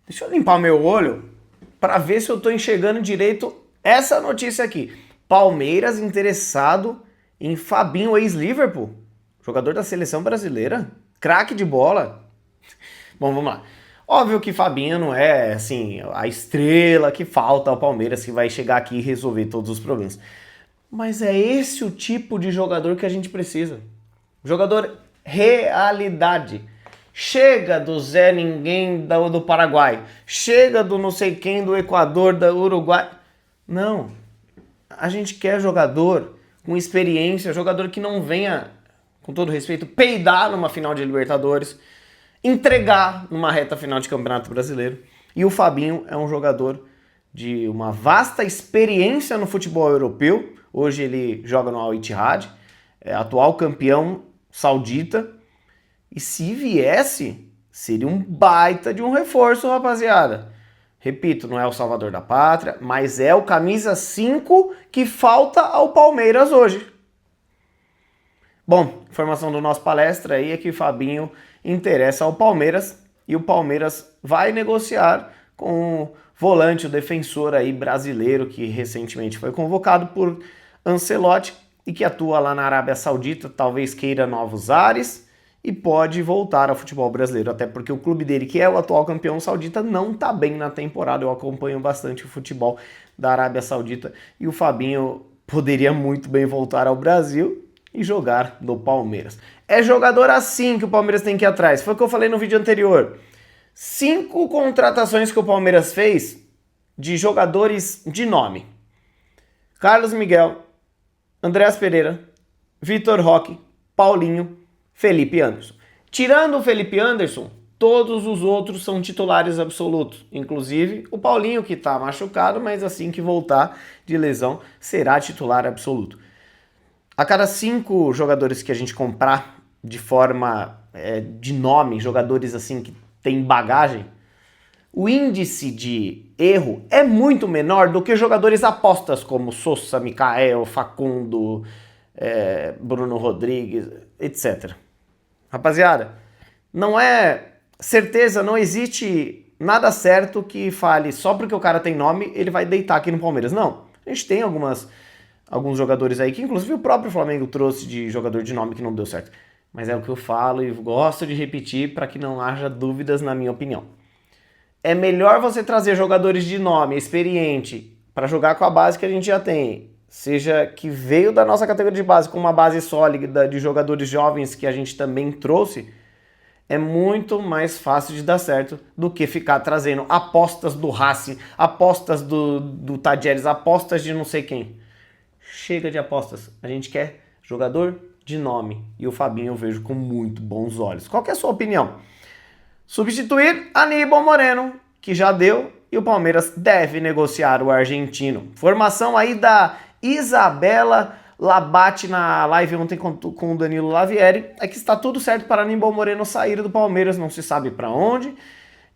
Deixa eu limpar meu olho para ver se eu estou enxergando direito essa notícia aqui. Palmeiras interessado em Fabinho, ex-Liverpool, jogador da seleção brasileira, craque de bola. Bom, vamos lá. Óbvio que Fabinho não é, assim, a estrela que falta ao Palmeiras, que vai chegar aqui e resolver todos os problemas. Mas é esse o tipo de jogador que a gente precisa. Jogador realidade. Chega do Zé Ninguém do Paraguai. Chega do não sei quem do Equador, do Uruguai. Não. A gente quer jogador com experiência, jogador que não venha, com todo respeito, peidar numa final de Libertadores, entregar numa reta final de Campeonato Brasileiro. E o Fabinho é um jogador de uma vasta experiência no futebol europeu. Hoje ele joga no Al Ittihad, é atual campeão saudita. E se viesse, seria um baita de um reforço, rapaziada. Repito, não é o salvador da pátria, mas é o camisa 5 que falta ao Palmeiras hoje. Bom, informação do nosso palestra aí é que o Fabinho interessa ao Palmeiras e o Palmeiras vai negociar com o volante, o defensor aí brasileiro que recentemente foi convocado por Ancelotti e que atua lá na Arábia Saudita, talvez queira novos ares e pode voltar ao futebol brasileiro, até porque o clube dele, que é o atual campeão saudita, não tá bem na temporada. Eu acompanho bastante o futebol da Arábia Saudita e o Fabinho poderia muito bem voltar ao Brasil e jogar no Palmeiras. É jogador assim que o Palmeiras tem que ir atrás. Foi o que eu falei no vídeo anterior. 5 contratações que o Palmeiras fez de jogadores de nome: Carlos Miguel, Andreas Pereira, Vitor Roque, Paulinho, Felipe Anderson. Tirando o Felipe Anderson, todos os outros são titulares absolutos. Inclusive o Paulinho, que está machucado, mas assim que voltar de lesão, será titular absoluto. A cada 5 jogadores que a gente comprar de forma de nome, jogadores assim que tem bagagem, o índice de erro é muito menor do que jogadores apostas como Sousa, Mikael, Facundo, Bruno Rodrigues, etc. Rapaziada, não é certeza, não existe nada certo que fale só porque o cara tem nome, ele vai deitar aqui no Palmeiras. Não, a gente tem alguns jogadores aí que inclusive o próprio Flamengo trouxe de jogador de nome que não deu certo. Mas é o que eu falo e gosto de repetir para que não haja dúvidas na minha opinião. É melhor você trazer jogadores de nome, experiente, para jogar com a base que a gente já tem, seja que veio da nossa categoria de base com uma base sólida de jogadores jovens que a gente também trouxe, é muito mais fácil de dar certo do que ficar trazendo apostas do Racing, apostas do Tadieres, apostas de não sei quem. Chega de apostas, a gente quer jogador de nome e o Fabinho eu vejo com muito bons olhos. Qual que é a sua opinião? Substituir Aníbal Moreno, que já deu, e o Palmeiras deve negociar o argentino. Formação aí da Isabela Labate na live ontem com o Danilo Lavieri é que está tudo certo para Aníbal Moreno sair do Palmeiras, não se sabe para onde.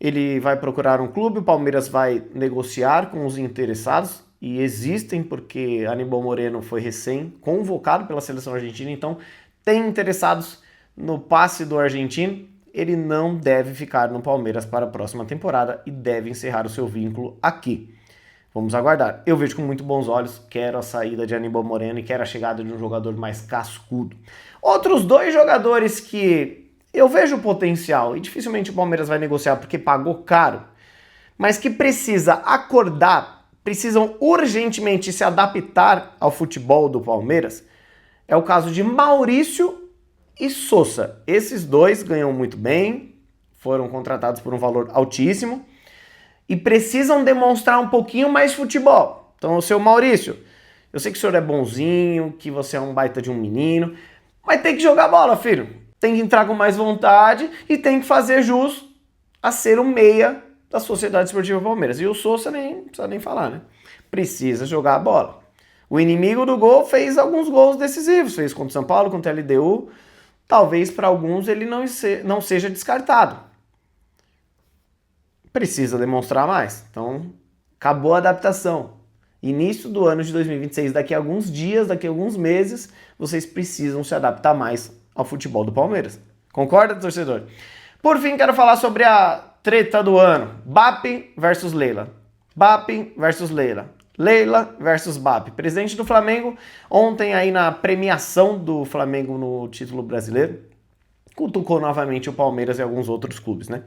Ele vai procurar um clube, o Palmeiras vai negociar com os interessados, e existem porque Aníbal Moreno foi recém-convocado pela seleção argentina, então tem interessados no passe do argentino. Ele não deve ficar no Palmeiras para a próxima temporada e deve encerrar o seu vínculo aqui. Vamos aguardar. Eu vejo com muito bons olhos, quero a saída de Aníbal Moreno e quero a chegada de um jogador mais cascudo. Outros 2 jogadores que eu vejo potencial e dificilmente o Palmeiras vai negociar porque pagou caro, mas que precisa acordar, precisam urgentemente se adaptar ao futebol do Palmeiras, é o caso de Maurício e Sousa. Esses 2 ganham muito bem, foram contratados por um valor altíssimo e precisam demonstrar um pouquinho mais futebol. Então, o seu Maurício, eu sei que o senhor é bonzinho, que você é um baita de um menino, mas tem que jogar bola, filho. Tem que entrar com mais vontade e tem que fazer jus a ser o meia da Sociedade Esportiva Palmeiras. E o Sousa nem precisa nem falar, né? Precisa jogar a bola. O inimigo do gol fez alguns gols decisivos, fez contra o São Paulo, contra o LDU. Talvez para alguns ele não seja descartado. Precisa demonstrar mais. Então, acabou a adaptação. Início do ano de 2026, daqui a alguns dias, daqui a alguns meses, vocês precisam se adaptar mais ao futebol do Palmeiras. Concorda, torcedor? Por fim, quero falar sobre a treta do ano. Bap versus Leila. Bap versus Leila. Leila versus Bap. Presidente do Flamengo, ontem aí na premiação do Flamengo no título brasileiro, cutucou novamente o Palmeiras e alguns outros clubes, né?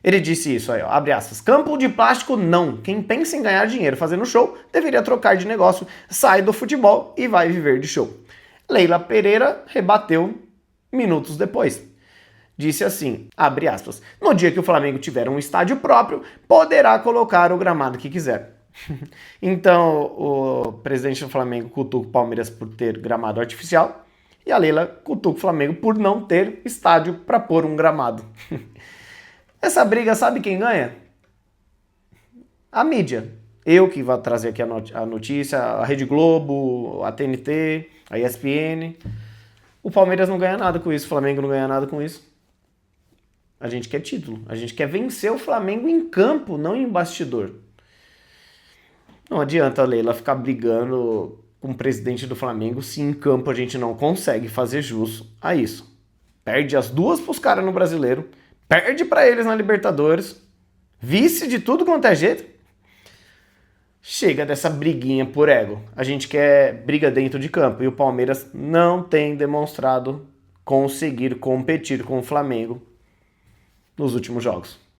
Ele disse isso aí, ó, abre aspas, campo de plástico não, quem pensa em ganhar dinheiro fazendo show deveria trocar de negócio, sai do futebol e vai viver de show. Leila Pereira rebateu minutos depois. Disse assim, abre aspas, no dia que o Flamengo tiver um estádio próprio, poderá colocar o gramado que quiser. Então, o presidente do Flamengo cutuca o Palmeiras por ter gramado artificial e a Leila cutuca o Flamengo por não ter estádio para pôr um gramado. Essa briga, sabe quem ganha? A mídia. Eu que vou trazer aqui a notícia, a Rede Globo, a TNT, a ESPN. O Palmeiras não ganha nada com isso, o Flamengo não ganha nada com isso. A gente quer título, a gente quer vencer o Flamengo em campo, não em bastidor. Não adianta a Leila ficar brigando com o presidente do Flamengo se em campo a gente não consegue fazer jus a isso. Perde as duas pros caras no Brasileiro, perde para eles na Libertadores, vice de tudo quanto é jeito. Chega dessa briguinha por ego. A gente quer briga dentro de campo e o Palmeiras não tem demonstrado conseguir competir com o Flamengo nos últimos jogos.